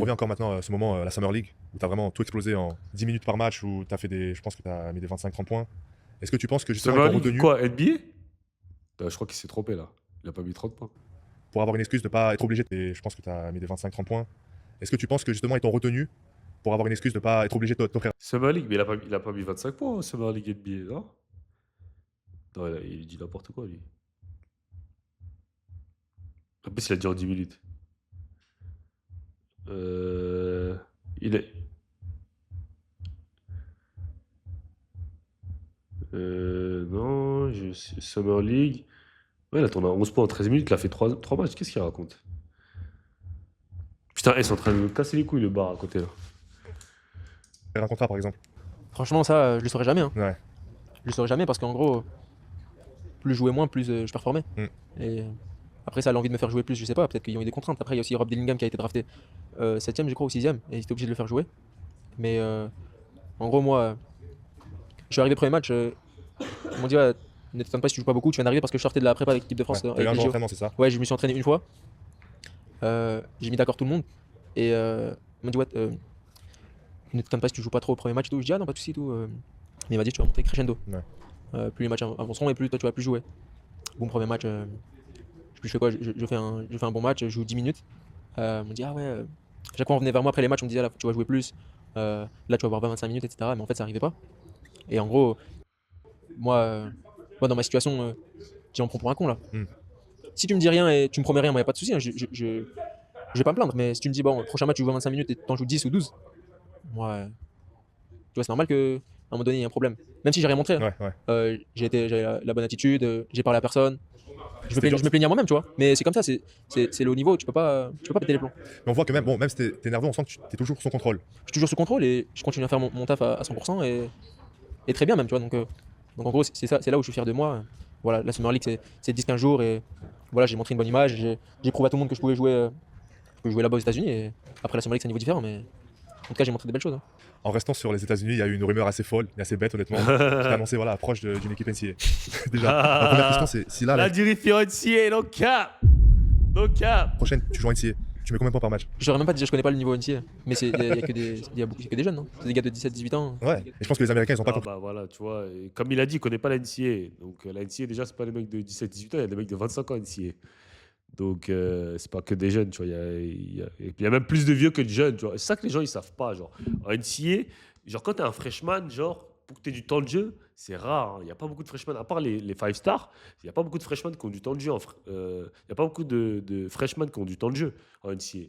revient encore maintenant à ce moment, la Summer League, où tu as vraiment tout explosé en 10 minutes par match, où tu as fait des. Je pense que tu as mis des 25-30 points. Est-ce que tu penses que justement ils Summer t'ont League, retenu quoi, NBA? Je crois qu'il s'est trompé là. Il a pas mis 30 points. pour avoir une excuse de ne pas être obligé je pense que tu as mis des 25-30 points. Est-ce que tu penses que justement ils t'ont retenu pour avoir une excuse de ne pas être obligé de t'offrir? Summer League, mais il a pas mis 25 points, Summer League NBA, non? Non, il dit n'importe quoi, lui. En plus, il a dit en 10 minutes. Euh, il est. Non, Summer League. Ouais, il a tourné à 11 points en 13 minutes, il a fait 3 matchs. Qu'est-ce qu'il raconte? Putain, ils sont en train de me casser les couilles, le bar à côté là. un contrat par exemple? Franchement, ça, je le saurais jamais. Hein. Ouais. Je le saurais jamais parce qu'en gros, plus je jouais moins, plus je performais. Mm. Et après, ça a l'envie de me faire jouer plus, je sais pas. Peut-être qu'ils ont eu des contraintes. Après, il y a aussi Rob Dillingham qui a été drafté 7ème, je crois, ou 6ème. Et il était obligé de le faire jouer. Mais en gros, moi, je suis arrivé premier match. Ils m'ont dit, ouais, ne t'étonne pas si tu joues pas beaucoup. Tu viens d'arriver parce que je sortais de la prépa avec l'équipe de France. T'as eu avec un les jour JO. d'entraînement, c'est ça? Ouais, je me suis entraîné une fois. J'ai mis d'accord tout le monde. Et ils m'ont dit, ouais, ne t'étonne pas si tu joues pas trop au premier match. Et tout. Je dis, ah non, pas de soucis. Tout. Mais il m'a dit, tu vas monter crescendo. Ouais. Plus les matchs avanceront et plus toi tu vas plus jouer. Bon, premier match, je fais quoi, je fais un bon match, je joue 10 minutes. On me dit, ah ouais, chaque fois on venait vers moi après les matchs, on me disait, là, tu vas jouer plus, là tu vas avoir 25 minutes, etc. Mais en fait, ça arrivait pas. Et en gros, moi dans ma situation, j'en prends pour un con là. Mm. Si tu me dis rien et tu me promets rien, moi y a pas de souci, hein, je vais pas me plaindre. Mais si tu me dis, bon, prochain match, tu joues 25 minutes et t'en joues 10 ou 12, moi, tu vois, c'est normal qu'à un moment donné, il y ait un problème. Même si j'ai rien montré. Hein. Ouais. J'avais la bonne attitude, j'ai parlé à personne. Je C'était dur. me plaignais à moi-même, tu vois. Mais c'est comme ça, c'est le haut niveau, tu peux pas péter les plombs. Mais on voit que même si t'es nerveux, on sent que tu es toujours sous contrôle. Je suis toujours sous contrôle et je continue à faire mon taf à 100% et très bien même, tu vois. Donc en gros, c'est là où je suis fier de moi. Voilà, la Summer League, c'est 10-15 jours et voilà, j'ai montré une bonne image. J'ai prouvé à tout le monde que je pouvais jouer là-bas aux États-Unis. Et après, la Summer League, c'est un niveau différent, mais en tout cas, j'ai montré des belles choses. Hein. En restant sur les États-Unis, il y a eu une rumeur assez folle et assez bête, honnêtement, qui a annoncé l'approche d'une équipe NCAA. Déjà, la première question, c'est si là, La la direction NCAA, no cap! No cap! prochaine, tu joues en NCAA, tu mets combien de points par match? Je saurais même pas te dire, je connais pas le niveau NCAA, mais il y a que des jeunes, hein. C'est des gars de 17-18 ans. Ouais, et je pense que les Américains, ils ont pas Ah compris. bah voilà, tu vois, et comme il a dit, il connaît pas la NCAA. Donc la NCAA, déjà, c'est pas des mecs de 17-18 ans, il y a des mecs de 25 ans NCAA. Donc c'est pas que des jeunes, tu vois. Il y a même plus de vieux que de jeunes, tu vois. C'est ça que les gens, ils savent pas, genre. En NCAA, genre, quand t'es un freshman, genre, pour que t'aies du temps de jeu, c'est rare. Il n'y a pas beaucoup de freshmen, à part les 5 stars, il n'y a pas beaucoup de freshmen qui ont du temps de jeu. Il n'y a pas beaucoup de freshmen qui ont du temps de jeu en NCAA.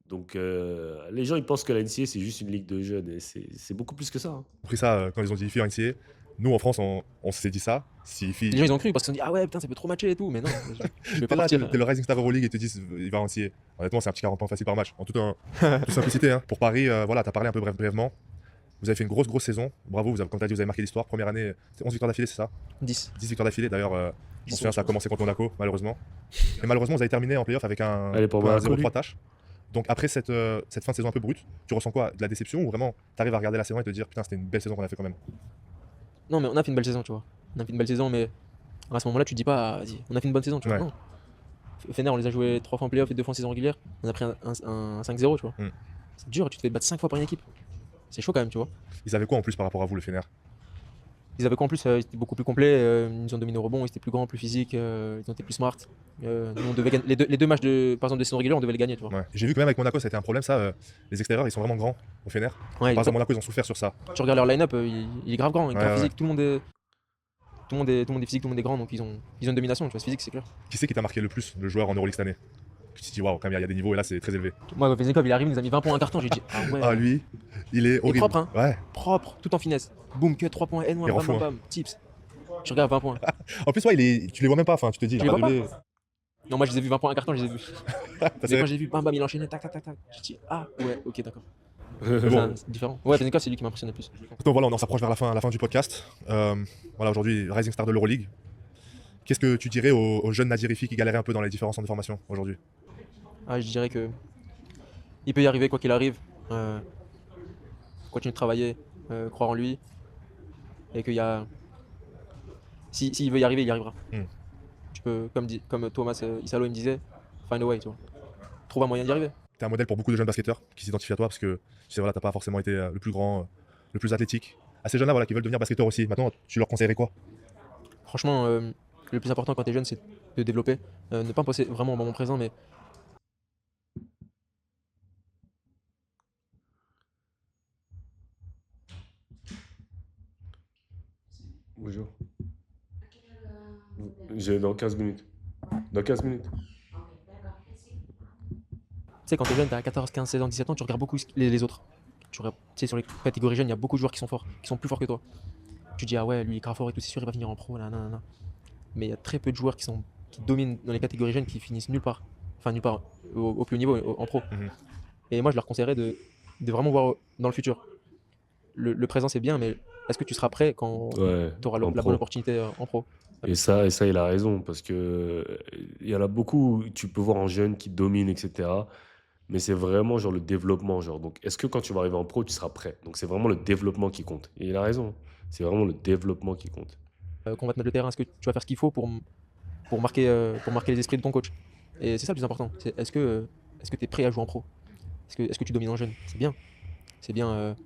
Donc les gens, ils pensent que la NCAA, c'est juste une ligue de jeunes. Et c'est beaucoup plus que ça. Hein. Compris ça quand ils ont dit filles en NCAA. Nous, en France, on s'est dit ça. Si filles. Les gens, ils ont cru parce qu'ils se sont dit, ah ouais, putain, ça peut trop matcher et tout. Mais non, je vais pas T'es là, partir. t'es le Rising Star Euroleague et te disent il va en NCAA. Honnêtement, c'est un petit 40 points facile par match. En toute simplicité. Hein. Pour Paris, voilà, t'as parlé un peu brièvement. Vous avez fait une grosse saison. Bravo, comme tu as dit, vous avez marqué l'histoire. Première année, c'est 11 victoires d'affilée, c'est ça? 10. 10 victoires d'affilée. D'ailleurs, je me souviens, ça a commencé contre Monaco, malheureusement. Et malheureusement, vous avez terminé en playoff avec un 0-3 tâche. Donc après cette fin de saison un peu brute, tu ressens quoi? De la déception ou vraiment tu arrives à regarder la saison et te dire putain, c'était une belle saison qu'on a fait quand même? Non, mais on a fait une belle saison, tu vois. On a fait une belle saison, mais à ce moment-là, tu te dis pas, vas-y, on a fait une bonne saison, tu vois. Ouais. Non. Fener, on les a joués 3 fois en playoff et 2 fois en saison régulière. On a pris un 5-0, tu vois. Mm. C'est dur, tu te fais battre 5 fois par une équipe. C'est chaud quand même, tu vois. Ils avaient quoi en plus par rapport à vous, le Fener? Ils avaient quoi en plus? Ils étaient beaucoup plus complets, ils nous ont dominé au rebond, ils étaient plus grands, plus physiques, ils ont été plus smart. Nous, on devait gagner. Les deux matchs par exemple, de saison régulière, on devait les gagner, tu vois. Ouais. J'ai vu que même avec Monaco, ça a été un problème, ça. Les extérieurs, ils sont vraiment grands au Fener. Ouais, Par exemple, Monaco, ils ont souffert sur ça. tu regardes leur line-up, il est grave grand, il est grave Ouais, physique, tout le monde est physique, tout le monde est grand, donc ils ont une domination, tu vois, c'est physique, c'est clair. Qui c'est qui t'a marqué le plus, le joueur en Euroleague cette année? Tu te dis waouh, quand même, il y a des niveaux et là, c'est très élevé. Moi, Vezekov, il arrive, il nous a mis 20 points en carton, j'ai dit, ah ouais. Ah, lui, il est horrible. propre, hein. Ouais. Propre, tout en finesse. Boum, que 3 points, N1, Il rend bam, fou, bam, bam, tips. Je regarde 20 points. En plus, ouais, tu les vois même pas, enfin, tu te dis, Tu il a les vois pas doublé. Non, moi je les ai vus 20 points à carton, je les ai vus. T'as Mais serré. quand j'ai vu, bam bam, il enchaînait, tac tac tac tac. Je dis, ah ouais, ok, d'accord. Bon. C'est différent. Ouais, Vezekov, c'est lui qui m'a impressionné le plus. Donc voilà, on s'approche vers la fin du podcast. Voilà, aujourd'hui, Rising Star de l'Euroleague. Qu'est-ce que tu dirais aux jeunes Nadirifi qui galéraient un peu dans les différents centres de formation aujourd'hui? Ah, je dirais que il peut y arriver quoi qu'il arrive. Continuer de travailler, croire en lui. Et qu'il y a. S'il veut y arriver, il y arrivera. Tu peux, comme Thomas Isalo il me disait, find a way, tu vois. Trouve un moyen d'y arriver. tu es un modèle pour beaucoup de jeunes basketteurs qui s'identifient à toi parce que tu sais, voilà, tu n'as pas forcément été le plus grand, le plus athlétique. À ces jeunes-là voilà, qui veulent devenir basketteurs aussi, maintenant, tu leur conseillerais quoi? Franchement, le plus important quand tu es jeune, c'est de développer. Ne pas penser vraiment au moment présent, mais Bonjour. J'ai dans 15 minutes. Dans 15 minutes. tu sais, quand tu es jeune, tu as 14, 15, 16 ans, 17 ans, tu regardes beaucoup les autres. Tu sais, sur les catégories jeunes, il y a beaucoup de joueurs qui sont forts, qui sont plus forts que toi. Tu dis, ah ouais, lui il est grave fort et tout, c'est sûr, il va finir en pro, là, nan. Mais il y a très peu de joueurs qui dominent dans les catégories jeunes qui finissent nulle part. Enfin, nulle part, au plus haut niveau, en pro. Et moi, je leur conseillerais de vraiment voir dans le futur. Le présent, c'est bien, mais est-ce que tu seras prêt quand Ouais, tu auras en la pro. bonne opportunité en pro? Et ça, il a raison, parce que il y en a beaucoup, tu peux voir en jeune qui dominent, etc. Mais c'est vraiment genre le développement, genre. Donc, est-ce que quand tu vas arriver en pro, tu seras prêt? Donc, c'est vraiment le développement qui compte. Et il a raison. C'est vraiment le développement qui compte. Qu'on va te mettre le terrain, est-ce que tu vas faire ce qu'il faut pour marquer les esprits de ton coach? Et c'est ça le plus important. Est-ce que tu es prêt à jouer en pro? Est-ce que tu domines en jeune? C'est bien. C'est bien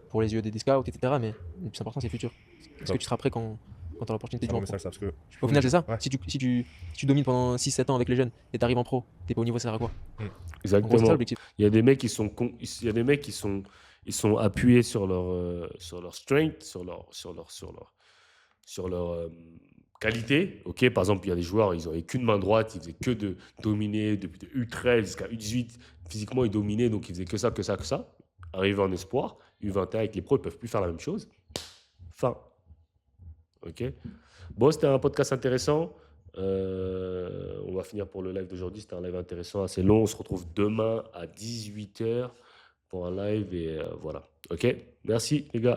pour les yeux des scouts, etc. Mais le plus important, c'est le futur. Est-ce que tu seras prêt quand tu auras l'opportunité de jouer en pro? Message, ça, parce que Au final, c'est ça. Ouais. Si tu domines pendant 6-7 ans avec les jeunes et tu arrives en pro, tu n'es pas au niveau, ça sert à quoi? En gros, c'est ça Exactement. l'objectif. Il y a des mecs qui sont, il y a des mecs qui sont, ils sont appuyés sur leur strength, sur leur qualité. Ok, par exemple, il y a des joueurs, ils n'avaient qu'une main droite, ils faisaient que de dominer depuis de U13 jusqu'à U18. Physiquement, ils dominaient, donc ils faisaient que ça, que ça, que ça. Arrivés en espoir, U21 avec les pros, ils peuvent plus faire la même chose. Fin. Ok. Bon, c'était un podcast intéressant. On va finir pour le live d'aujourd'hui. C'était un live intéressant, assez long. On se retrouve demain à 18h pour un live et voilà. Ok. Merci les gars.